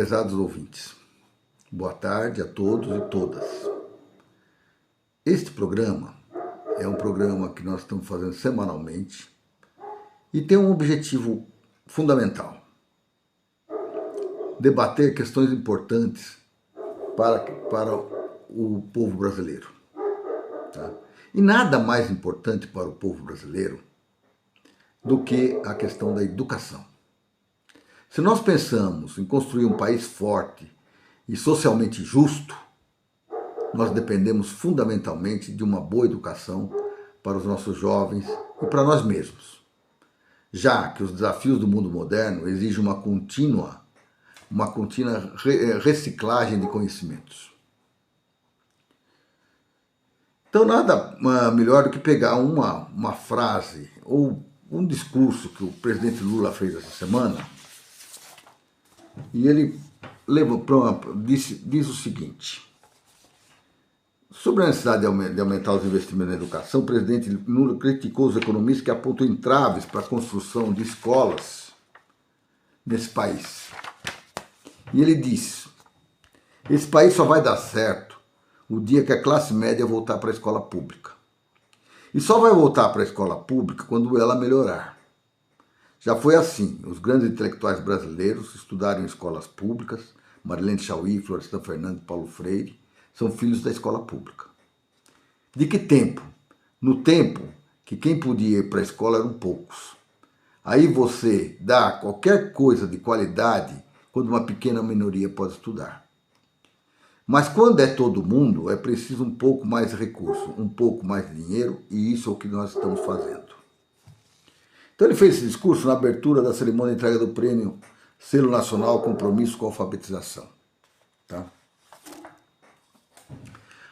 Prezados ouvintes, boa tarde a todos e todas. Este programa é um programa que nós estamos fazendo semanalmente e tem um objetivo fundamental: debater questões importantes para o povo brasileiro. Tá? E nada mais importante para o povo brasileiro do que a questão da educação. Se nós pensamos em construir um país forte e socialmente justo, nós dependemos fundamentalmente de uma boa educação para os nossos jovens e para nós mesmos, já que os desafios do mundo moderno exigem uma contínua reciclagem de conhecimentos. Então nada melhor do que pegar uma frase ou um discurso que o presidente Lula fez essa semana, e ele diz o seguinte: sobre a necessidade de aumentar os investimentos na educação, o presidente Lula criticou os economistas que apontam entraves para a construção de escolas nesse país. E ele diz: esse país só vai dar certo o dia que a classe média voltar para a escola pública. E só vai voltar para a escola pública quando ela melhorar. Já foi assim: os grandes intelectuais brasileiros estudaram em escolas públicas. Marilene Chaui, Florestan Fernandes, Paulo Freire são filhos da escola pública. De que tempo? No tempo que quem podia ir para a escola eram poucos. Aí você dá qualquer coisa de qualidade quando uma pequena minoria pode estudar. Mas quando é todo mundo, é preciso um pouco mais de recurso, um pouco mais de dinheiro, e isso é o que nós estamos fazendo. Então ele fez esse discurso na abertura da cerimônia de entrega do prêmio Selo Nacional Compromisso com a Alfabetização. Tá?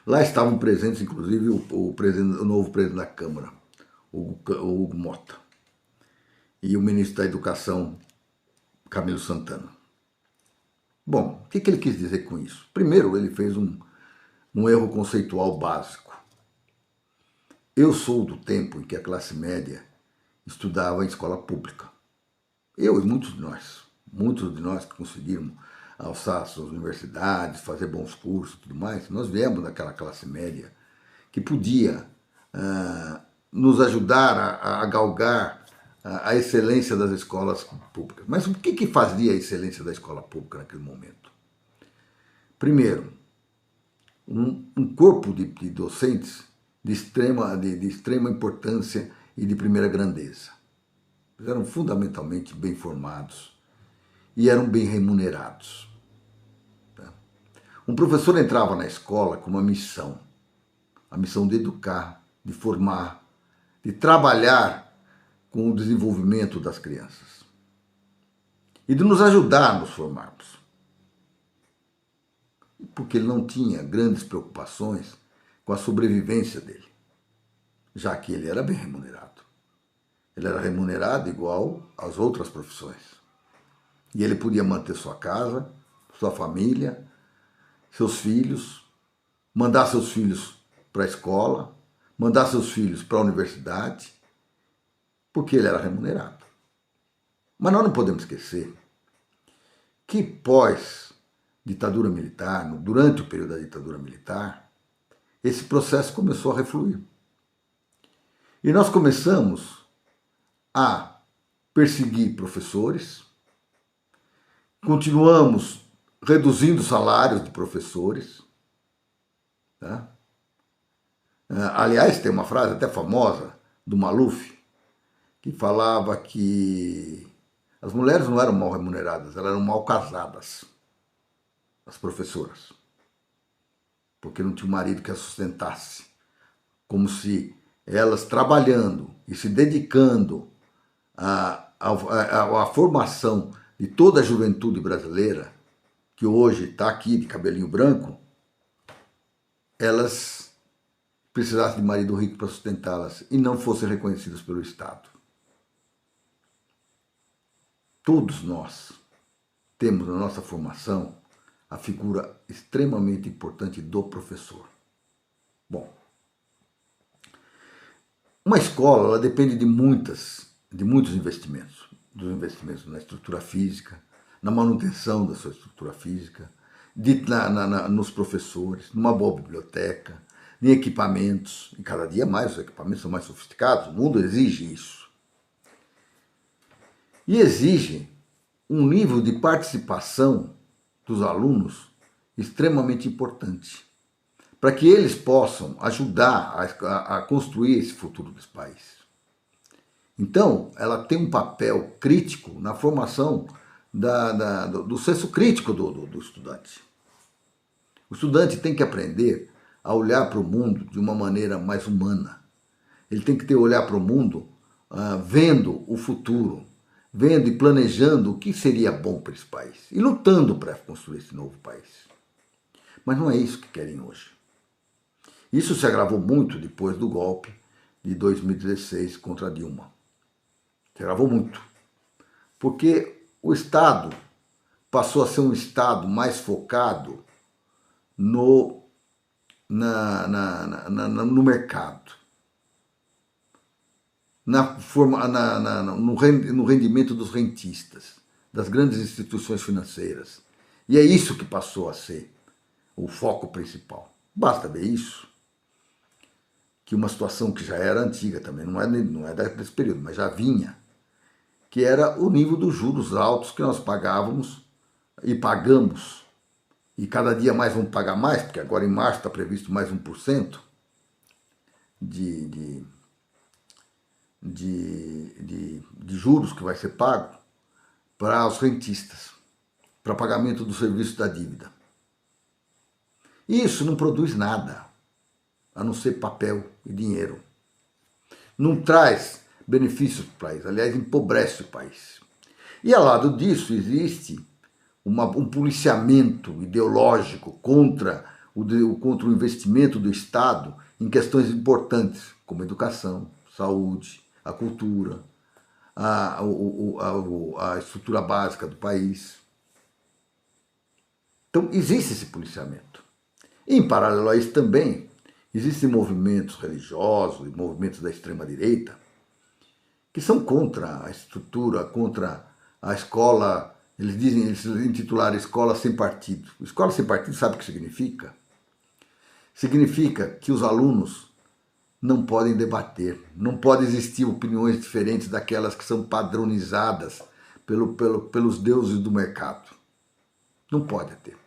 Lá estavam presentes, inclusive, o novo presidente da Câmara, o Hugo Mota, e o ministro da Educação, Camilo Santana. Bom, o que ele quis dizer com isso? Primeiro, ele fez um erro conceitual básico. Eu sou do tempo em que a classe média estudava em escola pública. Eu e muitos de nós que conseguiram alçar suas universidades, fazer bons cursos e tudo mais, nós viemos daquela classe média que podia nos ajudar a galgar a excelência das escolas públicas. Mas o que fazia a excelência da escola pública naquele momento? Primeiro, um corpo de docentes de extrema importância e de primeira grandeza. Eles eram fundamentalmente bem formados e eram bem remunerados. Um professor entrava na escola com uma missão, a missão de educar, de formar, de trabalhar com o desenvolvimento das crianças e de nos ajudar a nos formarmos. Porque ele não tinha grandes preocupações com a sobrevivência dele, já que ele era bem remunerado. Ele era remunerado igual às outras profissões. E ele podia manter sua casa, sua família, seus filhos, mandar seus filhos para a escola, mandar seus filhos para a universidade, porque ele era remunerado. Mas nós não podemos esquecer que pós-ditadura militar, durante o período da ditadura militar, esse processo começou a refluir. E nós começamos a perseguir professores, continuamos reduzindo salários de professores. Tá? Aliás, tem uma frase até famosa do Maluf, que falava que as mulheres não eram mal remuneradas, elas eram mal casadas, as professoras, porque não tinha um marido que as sustentasse, como se elas trabalhando e se dedicando à formação de toda a juventude brasileira, que hoje está aqui de cabelinho branco, elas precisassem de marido rico para sustentá-las e não fossem reconhecidas pelo Estado. Todos nós temos na nossa formação a figura extremamente importante do professor. Bom, uma escola ela depende de muitos investimentos, dos investimentos na estrutura física, na manutenção da sua estrutura física, nos professores, numa boa biblioteca, em equipamentos, e cada dia mais os equipamentos são mais sofisticados, o mundo exige isso. E exige um nível de participação dos alunos extremamente importante, para que eles possam ajudar a construir esse futuro desse país. Então, ela tem um papel crítico na formação do senso crítico do estudante. O estudante tem que aprender a olhar para o mundo de uma maneira mais humana. Ele tem que ter olhar para o mundo vendo o futuro, vendo e planejando o que seria bom para esse país e lutando para construir esse novo país. Mas não é isso que querem hoje. Isso se agravou muito depois do golpe de 2016 contra Dilma. Se agravou muito. Porque o Estado passou a ser um Estado mais focado no mercado, no rendimento dos rentistas, das grandes instituições financeiras. E é isso que passou a ser o foco principal. Basta ver isso, que uma situação que já era antiga também, não é desse período, mas já vinha, que era o nível dos juros altos que nós pagávamos e pagamos, e cada dia mais vamos pagar mais, porque agora em março está previsto mais 1% de juros que vai ser pago para os rentistas, para pagamento do serviço da dívida. Isso não produz nada, a não ser papel e dinheiro. Não traz benefícios para o país, aliás, empobrece o país. E ao lado disso existe um policiamento ideológico contra o investimento do Estado em questões importantes, como educação, saúde, a cultura, a estrutura básica do país. Então, existe esse policiamento. Em paralelo a isso também, existem movimentos religiosos e movimentos da extrema-direita que são contra a estrutura, contra a escola. Eles intitularam escola sem partido. Escola sem partido sabe o que significa? Significa que os alunos não podem debater, não pode existir opiniões diferentes daquelas que são padronizadas pelos deuses do mercado. Não pode ter.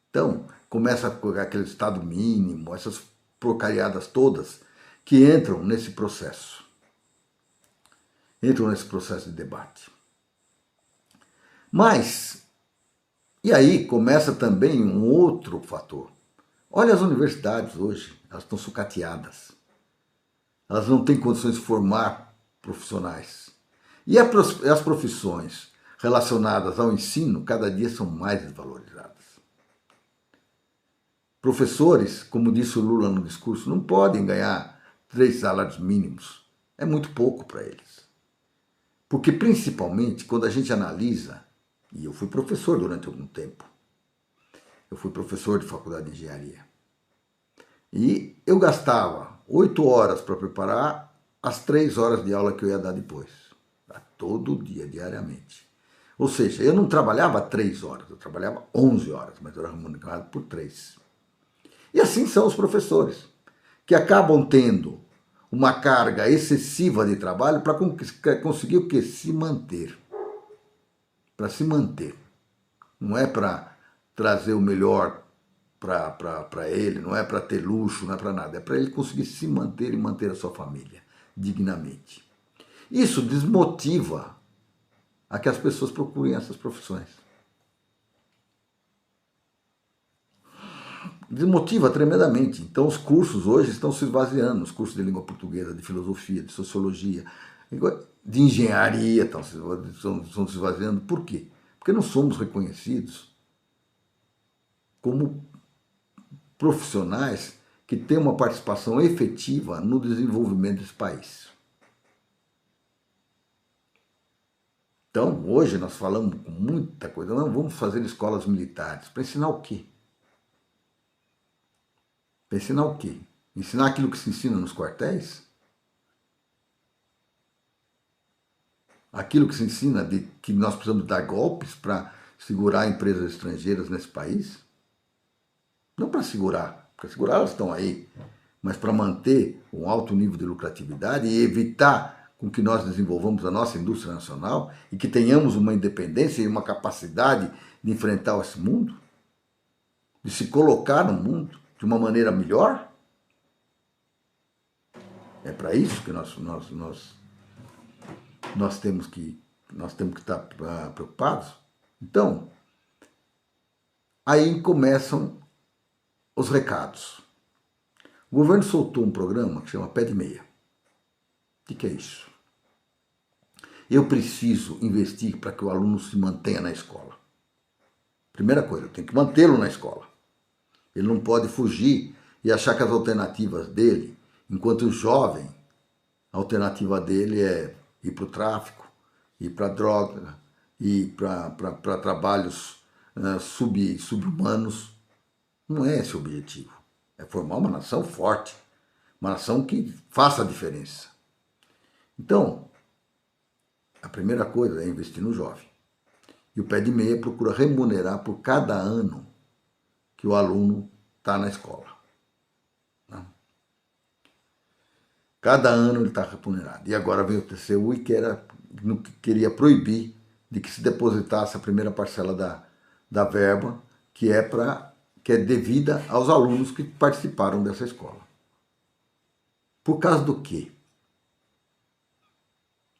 Então, começa aquele estado mínimo, essas porcariadas todas que entram nesse processo. Entram nesse processo de debate. Mas, e aí começa também um outro fator. Olha as universidades hoje, elas estão sucateadas. Elas não têm condições de formar profissionais. E as profissões relacionadas ao ensino cada dia são mais desvalorizadas. Professores, como disse o Lula no discurso, não podem ganhar 3 salários mínimos. É muito pouco para eles. Porque, principalmente, quando a gente analisa, e eu fui professor durante algum tempo, eu fui professor de faculdade de engenharia, e eu gastava 8 horas para preparar as 3 horas de aula que eu ia dar depois, todo dia, diariamente. Ou seja, eu não trabalhava 3 horas, eu trabalhava 11 horas, mas eu era remunerado por 3. E assim são os professores, que acabam tendo uma carga excessiva de trabalho para conseguir o quê? Se manter. Para se manter. Não é para trazer o melhor para ele, não é para ter luxo, não é para nada. É para ele conseguir se manter e manter a sua família dignamente. Isso desmotiva a que as pessoas procurem essas profissões. Desmotiva tremendamente. Então os cursos hoje estão se esvaziando, os cursos de língua portuguesa, de filosofia, de sociologia, de engenharia estão se esvaziando. Por quê? Porque não somos reconhecidos como profissionais que têm uma participação efetiva no desenvolvimento desse país. Então, hoje nós falamos com muita coisa, não vamos fazer escolas militares. Para ensinar o quê? Para ensinar o quê? Ensinar aquilo que se ensina nos quartéis? Aquilo que se ensina de que nós precisamos dar golpes para segurar empresas estrangeiras nesse país? Não para segurar, porque segurar elas estão aí, mas para manter um alto nível de lucratividade e evitar com que nós desenvolvamos a nossa indústria nacional e que tenhamos uma independência e uma capacidade de enfrentar esse mundo, de se colocar no mundo de uma maneira melhor. É para isso que nós temos que estar preocupados. Então, aí começam os recados. O governo soltou um programa que chama Pé de Meia. O que é isso? Eu preciso investir para que o aluno se mantenha na escola. Primeira coisa, eu tenho que mantê-lo na escola. Ele não pode fugir e achar que as alternativas dele, enquanto jovem, a alternativa dele é ir para o tráfico, ir para a droga, ir para trabalhos sub-humanos. Não é esse o objetivo. É formar uma nação forte, uma nação que faça a diferença. Então, a primeira coisa é investir no jovem. E o Pé de Meia procura remunerar por cada ano que o aluno está na escola. Cada ano ele está remunerado. E agora vem o TCU e queria proibir de que se depositasse a primeira parcela da verba, que é devida aos alunos que participaram dessa escola. Por causa do quê?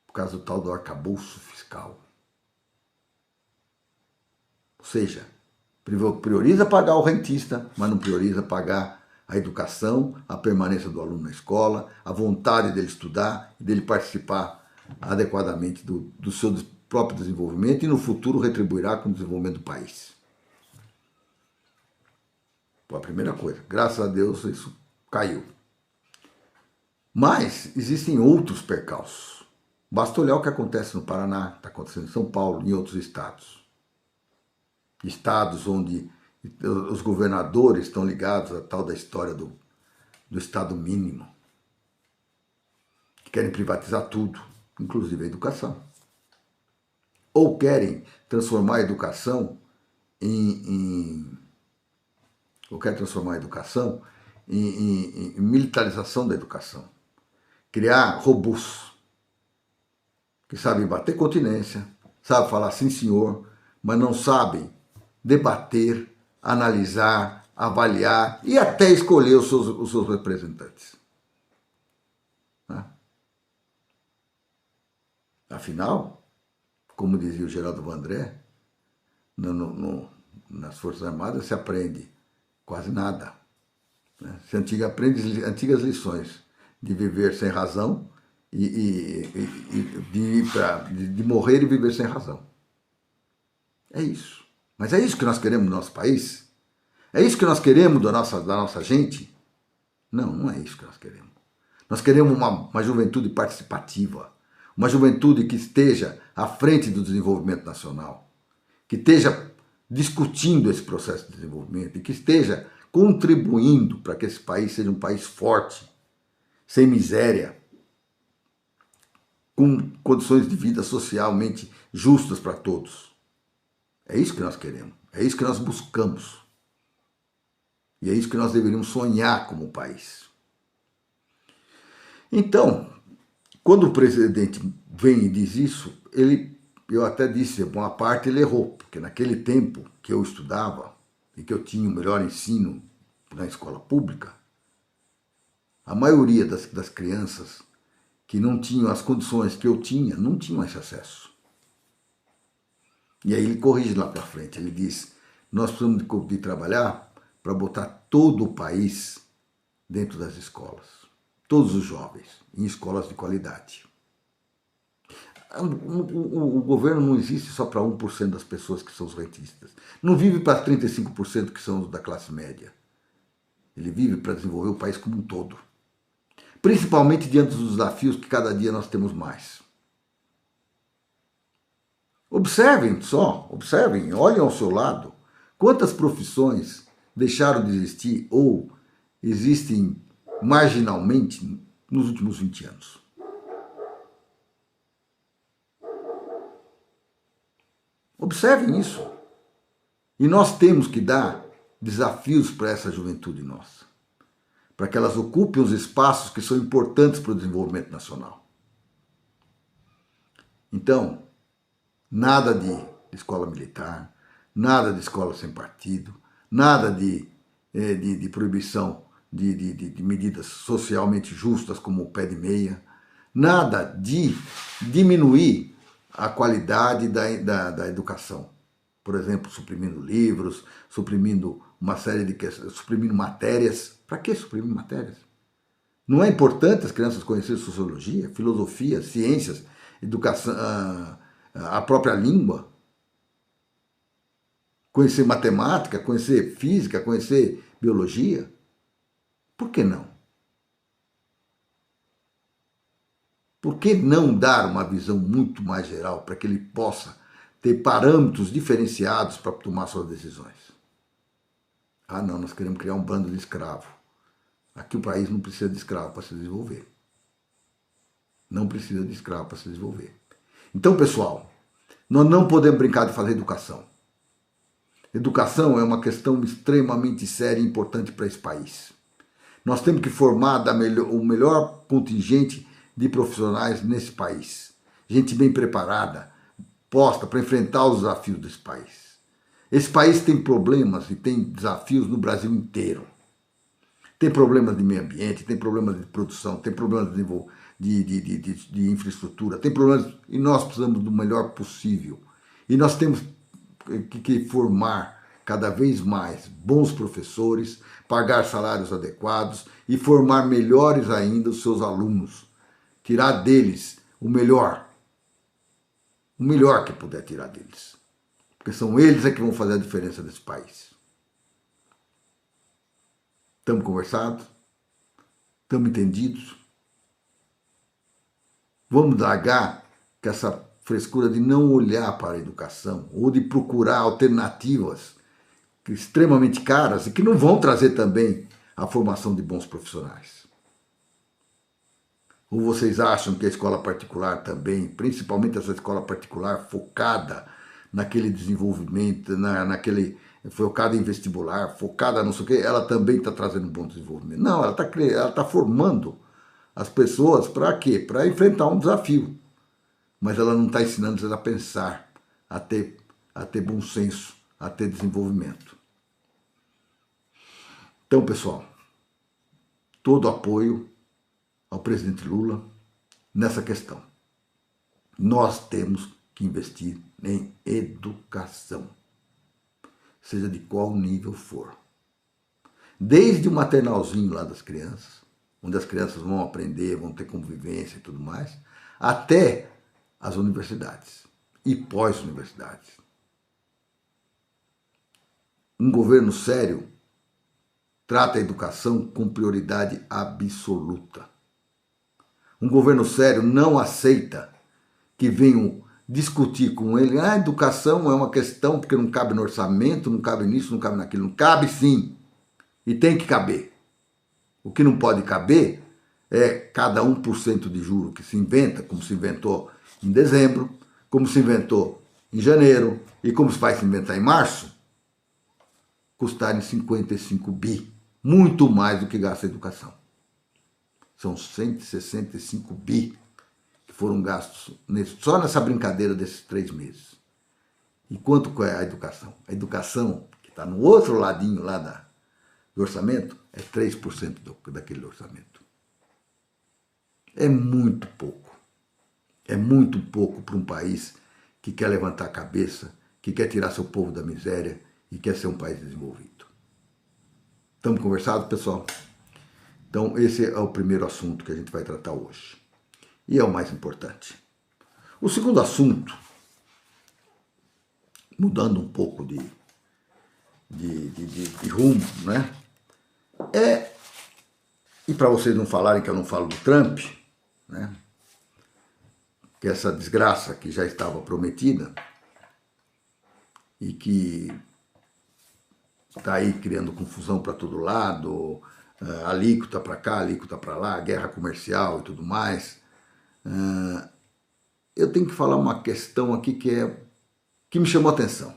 Por causa do tal do arcabouço fiscal. Ou seja, prioriza pagar o rentista, mas não prioriza pagar a educação, a permanência do aluno na escola, a vontade dele estudar e dele participar adequadamente do seu próprio desenvolvimento e no futuro retribuirá com o desenvolvimento do país. Foi a primeira coisa. Graças a Deus isso caiu. Mas existem outros percalços. Basta olhar o que acontece no Paraná, está acontecendo em São Paulo e em outros estados. Estados onde os governadores estão ligados à tal da história do Estado mínimo, que querem privatizar tudo, inclusive a educação. Ou querem transformar a educação em militarização da educação. Criar robôs que sabem bater continência, sabem falar sim senhor, mas não sabem debater, analisar, avaliar e até escolher os seus representantes. Afinal, como dizia o Geraldo Vandré, nas Forças Armadas se aprende quase nada. Se aprende antigas lições de viver sem razão e de morrer e viver sem razão. É isso. Mas é isso que nós queremos no nosso país? É isso que nós queremos da nossa gente? Não, não é isso que nós queremos. Nós queremos uma juventude participativa, uma juventude que esteja à frente do desenvolvimento nacional, que esteja discutindo esse processo de desenvolvimento e que esteja contribuindo para que esse país seja um país forte, sem miséria, com condições de vida socialmente justas para todos. É isso que nós queremos, é isso que nós buscamos. E é isso que nós deveríamos sonhar como país. Então, quando o presidente vem e diz isso, eu até disse, uma parte ele errou, porque naquele tempo que eu estudava e que eu tinha o melhor ensino na escola pública, a maioria das crianças que não tinham as condições que eu tinha, não tinham esse acesso. E aí ele corrige lá para frente, ele diz, nós precisamos de trabalhar para botar todo o país dentro das escolas, todos os jovens, em escolas de qualidade. O governo não existe só para 1% das pessoas que são os rentistas, não vive para 35% que são os da classe média, ele vive para desenvolver o país como um todo, principalmente diante dos desafios que cada dia nós temos mais. Observem, olhem ao seu lado, quantas profissões deixaram de existir ou existem marginalmente nos últimos 20 anos. Observem isso. E nós temos que dar desafios para essa juventude nossa, para que elas ocupem os espaços que são importantes para o desenvolvimento nacional. Então, nada de escola militar, nada de escola sem partido, nada de proibição de medidas socialmente justas como o pé de meia, nada de diminuir a qualidade da educação. Por exemplo, suprimindo livros, suprimindo uma série de questões, suprimindo matérias. Para que suprimir matérias? Não é importante as crianças conhecerem sociologia, filosofia, ciências, educação, a própria língua? Conhecer matemática, conhecer física, conhecer biologia? Por que não? Por que não dar uma visão muito mais geral para que ele possa ter parâmetros diferenciados para tomar suas decisões? Ah, não, nós queremos criar um bando de escravos. Aqui o país não precisa de escravo para se desenvolver. Não precisa de escravo para se desenvolver. Então, pessoal, nós não podemos brincar de fazer educação. Educação é uma questão extremamente séria e importante para esse país. Nós temos que formar o melhor contingente de profissionais nesse país. Gente bem preparada, posta para enfrentar os desafios desse país. Esse país tem problemas e tem desafios no Brasil inteiro. Tem problemas de meio ambiente, tem problemas de produção, tem problemas de infraestrutura, tem problemas, e nós precisamos do melhor possível. E nós temos que formar cada vez mais bons professores, pagar salários adequados e formar melhores ainda os seus alunos. Tirar deles o melhor que puder tirar deles. Porque são eles que vão fazer a diferença desse país. Estamos conversados? Estamos entendidos? Vamos largar que essa frescura de não olhar para a educação ou de procurar alternativas extremamente caras e que não vão trazer também a formação de bons profissionais. Ou vocês acham que a escola particular também, principalmente essa escola particular focada naquele desenvolvimento, focada em vestibular, focada não sei o quê, ela também está trazendo um bom desenvolvimento? Não, ela está formando as pessoas para quê? Para enfrentar um desafio. Mas ela não está ensinando eles a pensar, a ter bom senso, a ter desenvolvimento. Então, pessoal, todo apoio ao presidente Lula nessa questão. Nós temos que investir em educação, seja de qual nível for. Desde o maternalzinho lá das crianças, onde as crianças vão aprender, vão ter convivência e tudo mais, até as universidades e pós-universidades. Um governo sério trata a educação com prioridade absoluta. Um governo sério não aceita que venham discutir com ele, a educação é uma questão porque não cabe no orçamento, não cabe nisso, não cabe naquilo. Não cabe sim, e tem que caber. O que não pode caber é cada 1% de juro que se inventa, como se inventou em dezembro, como se inventou em janeiro e como se vai se inventar em março, custarem 55 bi, muito mais do que gasta a educação. São 165 bi que foram gastos só nessa brincadeira desses 3 meses. E quanto é a educação? A educação, que está no outro ladinho lá do orçamento, é 3% daquele orçamento. É muito pouco. É muito pouco para um país que quer levantar a cabeça, que quer tirar seu povo da miséria e quer ser um país desenvolvido. Estamos conversados, pessoal? Então, esse é o primeiro assunto que a gente vai tratar hoje. E é o mais importante. O segundo assunto, mudando um pouco de rumo, né? E para vocês não falarem que eu não falo do Trump, né? Que essa desgraça que já estava prometida e que está aí criando confusão para todo lado, alíquota para cá, alíquota para lá, guerra comercial e tudo mais. Eu tenho que falar uma questão aqui que me chamou a atenção.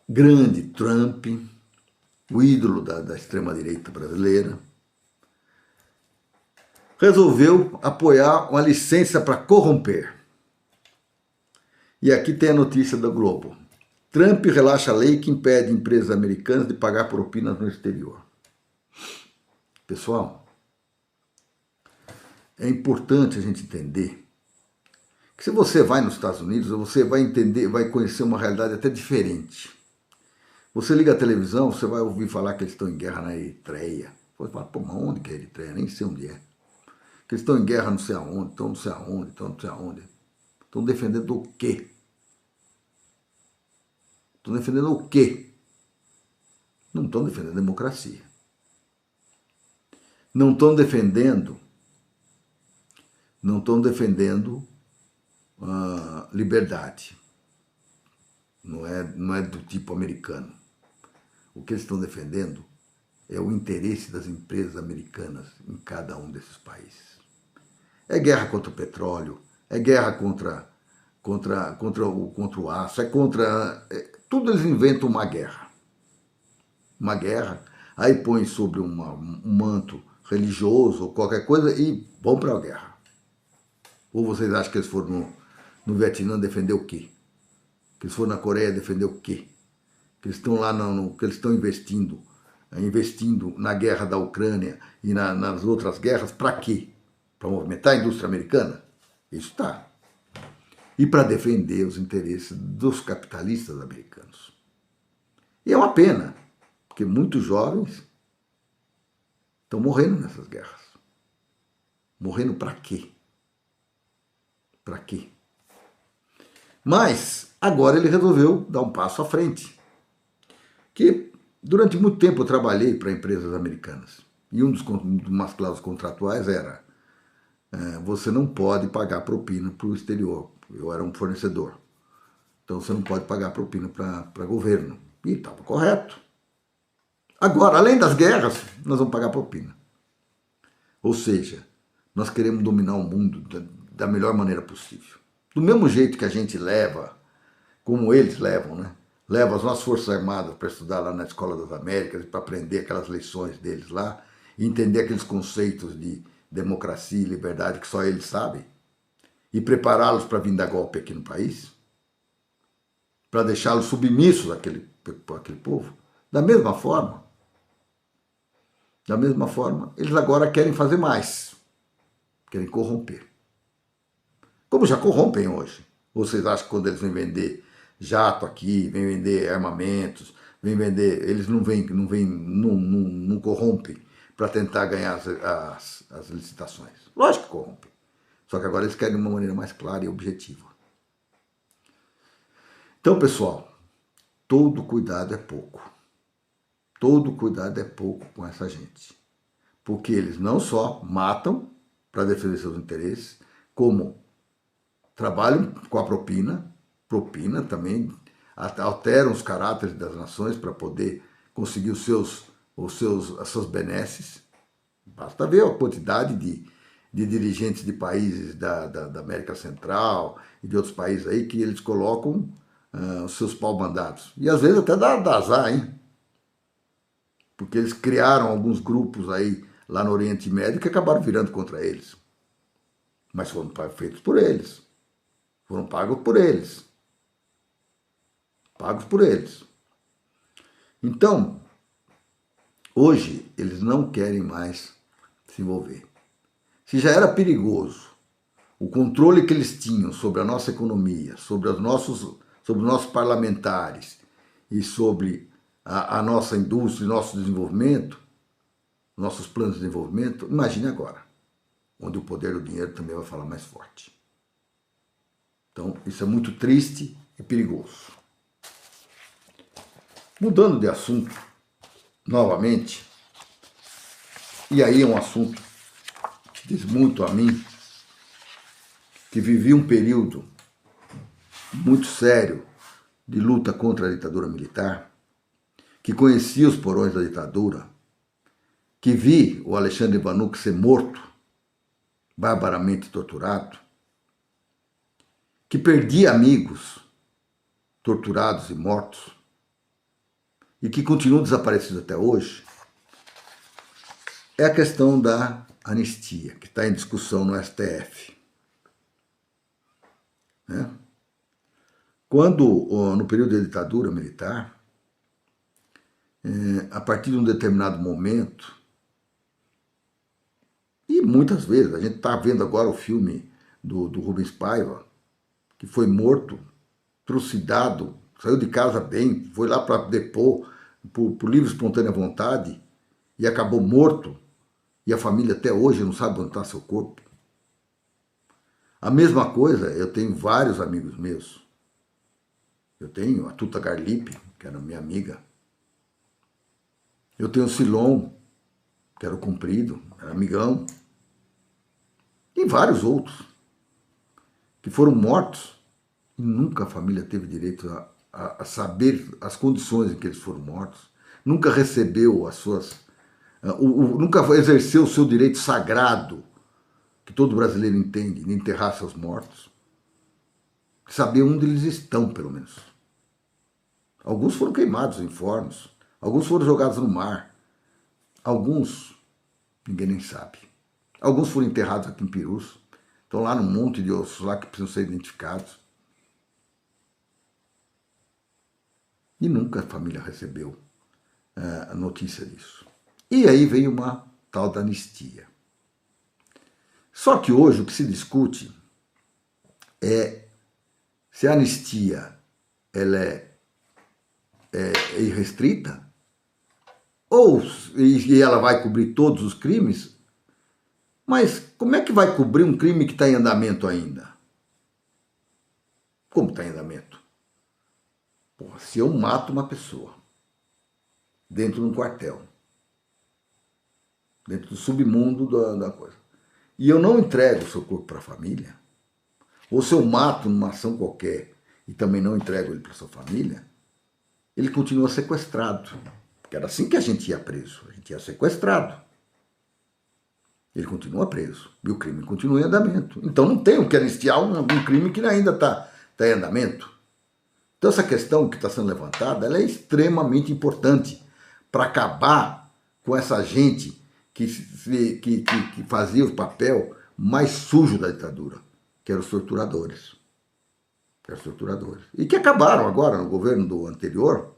grande Trump, o ídolo da extrema-direita brasileira, resolveu apoiar uma licença para corromper. E aqui tem a notícia da Globo. Trump relaxa a lei que impede empresas americanas de pagar propinas no exterior. Pessoal, é importante a gente entender que se você vai nos Estados Unidos, você vai entender, vai conhecer uma realidade até diferente. Você liga a televisão, você vai ouvir falar que eles estão em guerra na Eritreia. Você fala, pô, mas onde que é a Eritreia? Nem sei onde é. Que eles estão em guerra não sei aonde, estão não sei aonde, estão não sei aonde. Estão defendendo o quê? Estão defendendo o quê? Não estão defendendo a democracia. Não estão defendendo a liberdade. Não é do tipo americano. O que eles estão defendendo é o interesse das empresas americanas em cada um desses países. É guerra contra o petróleo, é guerra contra o aço, tudo eles inventam uma guerra. Uma guerra, aí põem sobre um manto religioso ou qualquer coisa e vão para a guerra. Ou vocês acham que eles foram no Vietnã defender o quê? Que eles foram na Coreia defender o quê? Que eles estão lá, que eles estão investindo na guerra da Ucrânia e nas outras guerras, para quê? Para movimentar a indústria americana? Isso está. E para defender os interesses dos capitalistas americanos. E é uma pena, porque muitos jovens estão morrendo nessas guerras. Morrendo para quê? Para quê? Mas agora ele resolveu dar um passo à frente. Que durante muito tempo eu trabalhei para empresas americanas. E umas cláusulas contratuais era você não pode pagar propina para o exterior. Eu era um fornecedor. Então você não pode pagar propina para governo. E estava correto. Agora, além das guerras, nós vamos pagar propina. Ou seja, nós queremos dominar o mundo da melhor maneira possível. Do mesmo jeito que a gente leva, como eles levam, né? Leva as nossas Forças Armadas para estudar lá na Escola das Américas, para aprender aquelas lições deles lá, e entender aqueles conceitos de democracia e liberdade que só eles sabem, e prepará-los para vir dar golpe aqui no país, para deixá-los submissos àquele povo. Da mesma forma, eles agora querem fazer mais, querem corromper. Como já corrompem hoje. Vocês acham que quando eles vêm vender jato aqui, vêm vender armamentos, eles não corrompem para tentar ganhar as licitações. Lógico que corrompem. Só que agora eles querem de uma maneira mais clara e objetiva. Então, pessoal, todo cuidado é pouco. Todo cuidado é pouco com essa gente. Porque eles não só matam para defender seus interesses, como trabalham com a propina também, alteram os caráteres das nações para poder conseguir as suas benesses. Basta ver a quantidade de dirigentes de países da América Central e de outros países aí que eles colocam os seus pau-mandados. E às vezes até dá azar, hein? Porque eles criaram alguns grupos aí lá no Oriente Médio que acabaram virando contra eles. Mas foram feitos por eles. Foram pagos por eles. Pagos por eles. Então, hoje, eles não querem mais se envolver. Se já era perigoso o controle que eles tinham sobre a nossa economia, sobre os nossos parlamentares e sobre a nossa indústria, nosso desenvolvimento, nossos planos de desenvolvimento, imagine agora, onde o poder do dinheiro também vai falar mais forte. Então, isso é muito triste e perigoso. Mudando de assunto, novamente, e aí é um assunto que diz muito a mim, que vivi um período muito sério de luta contra a ditadura militar, que conheci os porões da ditadura, que vi o Alexandre Vanuc ser morto, barbaramente torturado, que perdi amigos torturados e mortos, e que continuam desaparecidos até hoje, é a questão da anistia, que está em discussão no STF. Né? Quando, no período da ditadura militar, a partir de um determinado momento, e muitas vezes, a gente está vendo agora o filme do Rubens Paiva, que foi morto, trucidado, saiu de casa bem, foi lá para depor por livre e espontânea vontade e acabou morto, e a família até hoje não sabe onde está seu corpo. A mesma coisa, eu tenho vários amigos meus. Eu tenho a Tuta Garlipe, que era minha amiga. Eu tenho o Silon, que era o Comprido, era amigão. E vários outros que foram mortos e nunca a família teve direito a saber as condições em que eles foram mortos. Nunca recebeu as suas... nunca exerceu o seu direito sagrado, que todo brasileiro entende, de enterrar seus mortos. Saber onde eles estão, pelo menos. Alguns foram queimados em fornos, alguns foram jogados no mar, alguns ninguém nem sabe. Alguns foram enterrados aqui em Pirus, estão lá num monte de ossos lá que precisam ser identificados. E nunca a família recebeu a notícia disso. E aí veio uma tal da anistia. Só que hoje o que se discute é se a anistia ela é irrestrita, e ela vai cobrir todos os crimes, mas como é que vai cobrir um crime que está em andamento ainda? Como está em andamento? Porra, se eu mato uma pessoa dentro de um quartel, dentro do submundo da coisa, e eu não entrego o seu corpo para a família, ou se eu mato numa ação qualquer e também não entrego ele para sua família, ele continua sequestrado. Porque era assim que a gente ia preso, a gente ia sequestrado. Ele continua preso e o crime continua em andamento. Então não tem o que anistiar um crime que ainda está em andamento. Então essa questão que está sendo levantada, ela é extremamente importante para acabar com essa gente que fazia o papel mais sujo da ditadura, que eram os torturadores. E que acabaram agora, no governo do anterior,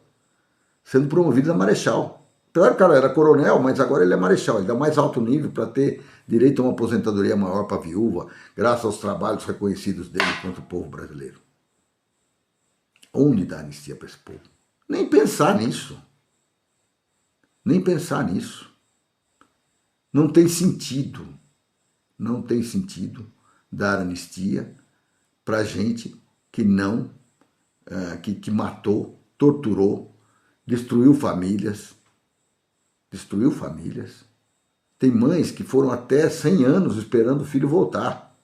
sendo promovidos a marechal. Claro, cara, era coronel, mas agora ele é marechal. Ele dá mais alto nível para ter direito a uma aposentadoria maior para a viúva, graças aos trabalhos reconhecidos dele contra o povo brasileiro. Onde dá anistia para esse povo? Nem pensar nisso. Nem pensar nisso. Não tem sentido. Não tem sentido dar anistia para gente que não, que matou, torturou, destruiu famílias. Destruiu famílias. Tem mães que foram até 100 anos esperando o filho voltar.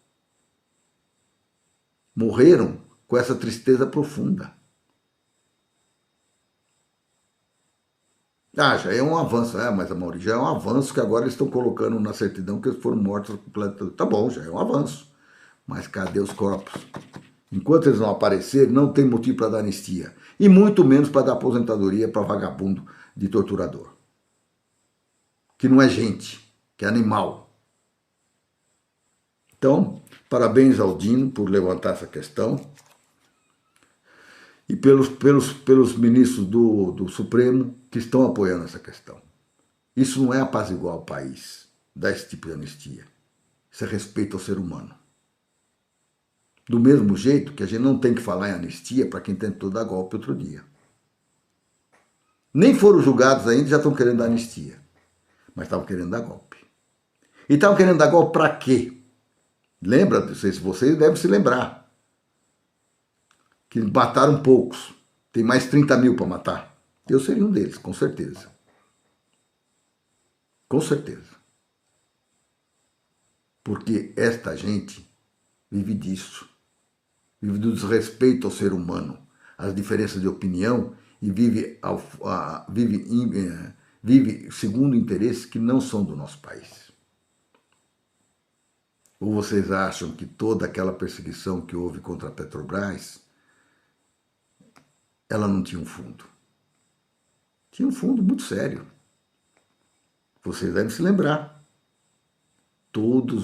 Morreram com essa tristeza profunda. Ah, já é um avanço. Mas, Amaury, já é um avanço que agora eles estão colocando na certidão que eles foram mortos. Tá bom, já é um avanço. Mas cadê os corpos? Enquanto eles não aparecerem, não tem motivo para dar anistia. E muito menos para dar aposentadoria para vagabundo de torturador. Que não é gente, que é animal. Então, parabéns ao Dino por levantar essa questão e pelos ministros do Supremo que estão apoiando essa questão. Isso não é apaziguar o país, dar esse tipo de anistia. Isso é respeito ao ser humano. Do mesmo jeito que a gente não tem que falar em anistia para quem tentou dar golpe outro dia. Nem foram julgados ainda e já estão querendo dar anistia. Mas estavam querendo dar golpe. E estavam querendo dar golpe para quê? Lembra, não sei se vocês devem se lembrar, que mataram poucos. Tem mais 30 mil para matar. Eu seria um deles, com certeza. Com certeza. Porque esta gente vive disso. Vive do desrespeito ao ser humano, às diferenças de opinião e vive segundo interesses que não são do nosso país. Ou vocês acham que toda aquela perseguição que houve contra a Petrobras, ela não tinha um fundo? Tinha um fundo muito sério. Vocês devem se lembrar. Todas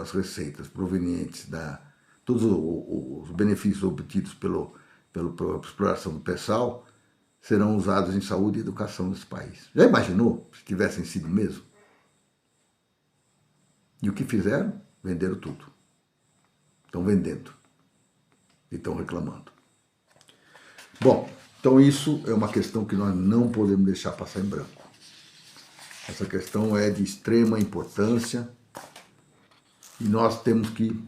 as receitas provenientes todos os benefícios obtidos pela exploração do pré-sal serão usados em saúde e educação nesse país. Já imaginou se tivessem sido mesmo? E o que fizeram? Venderam tudo. Estão vendendo. E estão reclamando. Bom, então isso é uma questão que nós não podemos deixar passar em branco. Essa questão é de extrema importância e nós temos que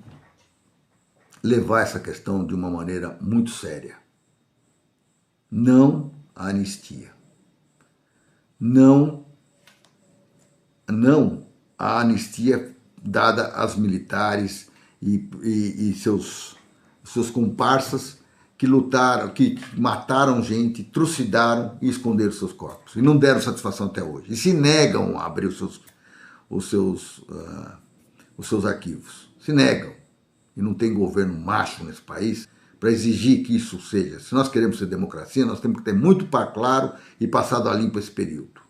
levar essa questão de uma maneira muito séria. Não a anistia. Não a anistia dada aos militares e seus comparsas que lutaram, que mataram gente, trucidaram e esconderam seus corpos. E não deram satisfação até hoje. E se negam a abrir os seus arquivos. Se negam. E não tem governo macho nesse país para exigir que isso seja. Se nós queremos ser democracia, nós temos que ter muito para claro e passado a limpo esse período.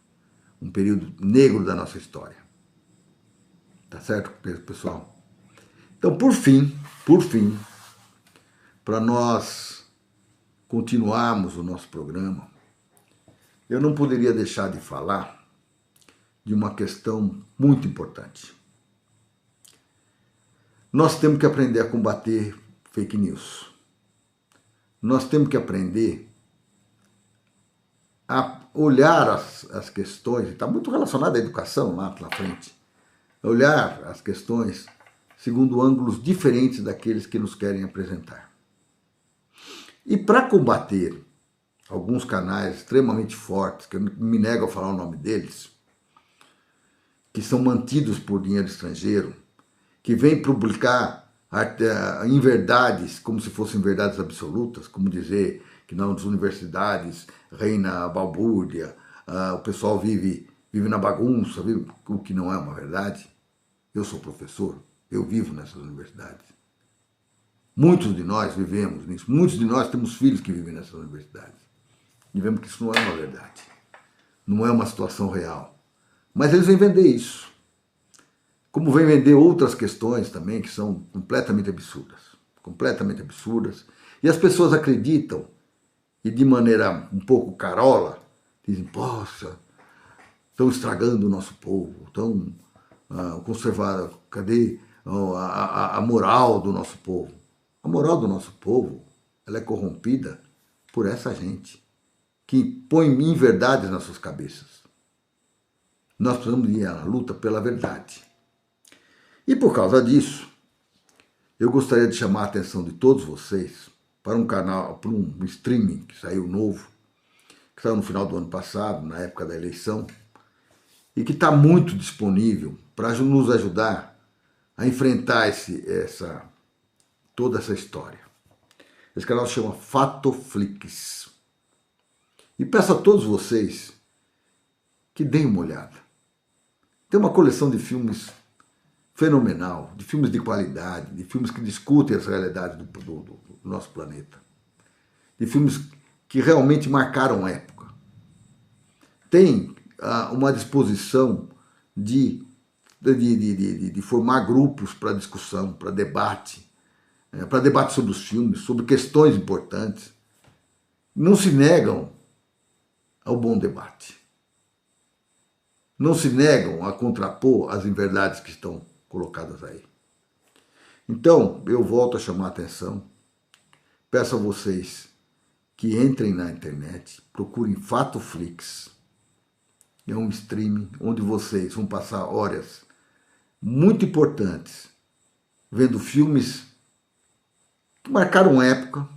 Um período negro da nossa história. Tá certo, pessoal? Então, por fim, para nós continuarmos o nosso programa, eu não poderia deixar de falar de uma questão muito importante. Nós temos que aprender a combater fake news. Nós temos que aprender a olhar as questões, está muito relacionado à educação lá na frente, olhar as questões segundo ângulos diferentes daqueles que nos querem apresentar. E para combater alguns canais extremamente fortes, que eu me nego a falar o nome deles, que são mantidos por dinheiro estrangeiro, que vêm publicar inverdades como se fossem verdades absolutas, como dizer que nas universidades reina a balbúrdia, o pessoal vive na bagunça, o que não é uma verdade. Eu sou professor, eu vivo nessas universidades. Muitos de nós vivemos nisso, muitos de nós temos filhos que vivem nessas universidades. E vemos que isso não é uma verdade, não é uma situação real. Mas eles vêm vender isso. Como vem vender outras questões também que são completamente absurdas, e as pessoas acreditam, e de maneira um pouco carola, dizem, poxa, estão estragando o nosso povo, estão conservando, cadê a moral do nosso povo? A moral do nosso povo, ela é corrompida por essa gente, que põe inverdades nas suas cabeças. Nós precisamos ir à luta pela verdade. E por causa disso, eu gostaria de chamar a atenção de todos vocês para um canal, para um streaming que saiu novo, que saiu no final do ano passado, na época da eleição, e que está muito disponível para nos ajudar a enfrentar toda essa história. Esse canal se chama Fatoflix. E peço a todos vocês que deem uma olhada. Tem uma coleção de filmes fenomenal, de filmes de qualidade, de filmes que discutem as realidades do nosso planeta, de filmes que realmente marcaram época. Tem uma disposição de formar grupos para discussão, para debate sobre os filmes, sobre questões importantes. Não se negam ao bom debate. Não se negam a contrapor as inverdades que estão colocadas aí. Então, eu volto a chamar a atenção, peço a vocês que entrem na internet, procurem Fatoflix. É um streaming onde vocês vão passar horas muito importantes vendo filmes que marcaram época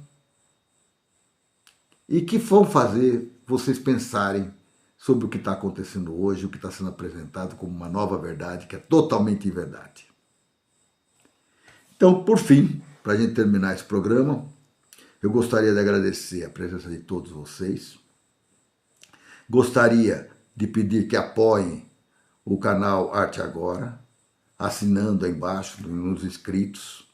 e que vão fazer vocês pensarem sobre o que está acontecendo hoje, o que está sendo apresentado como uma nova verdade, que é totalmente inverdade. Então, por fim, para a gente terminar esse programa, eu gostaria de agradecer a presença de todos vocês. Gostaria de pedir que apoiem o canal Arte Agora, assinando aí embaixo, nos inscritos.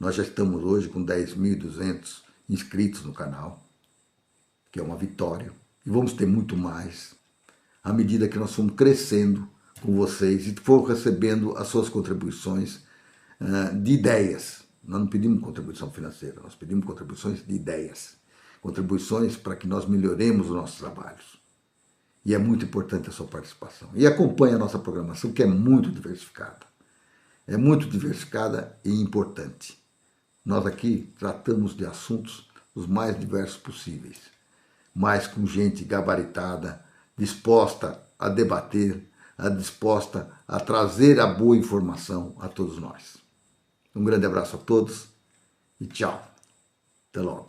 Nós já estamos hoje com 10.200 inscritos no canal, que é uma vitória. e vamos ter muito mais à medida que nós formos crescendo com vocês e for recebendo as suas contribuições de ideias. Nós não pedimos contribuição financeira, nós pedimos contribuições de ideias, contribuições para que nós melhoremos os nossos trabalhos. E é muito importante a sua participação. E acompanhe a nossa programação, que é muito diversificada. É muito diversificada e importante. Nós aqui tratamos de assuntos os mais diversos possíveis, mas com gente gabaritada, disposta a debater, disposta a trazer a boa informação a todos nós. Um grande abraço a todos e tchau. Até logo.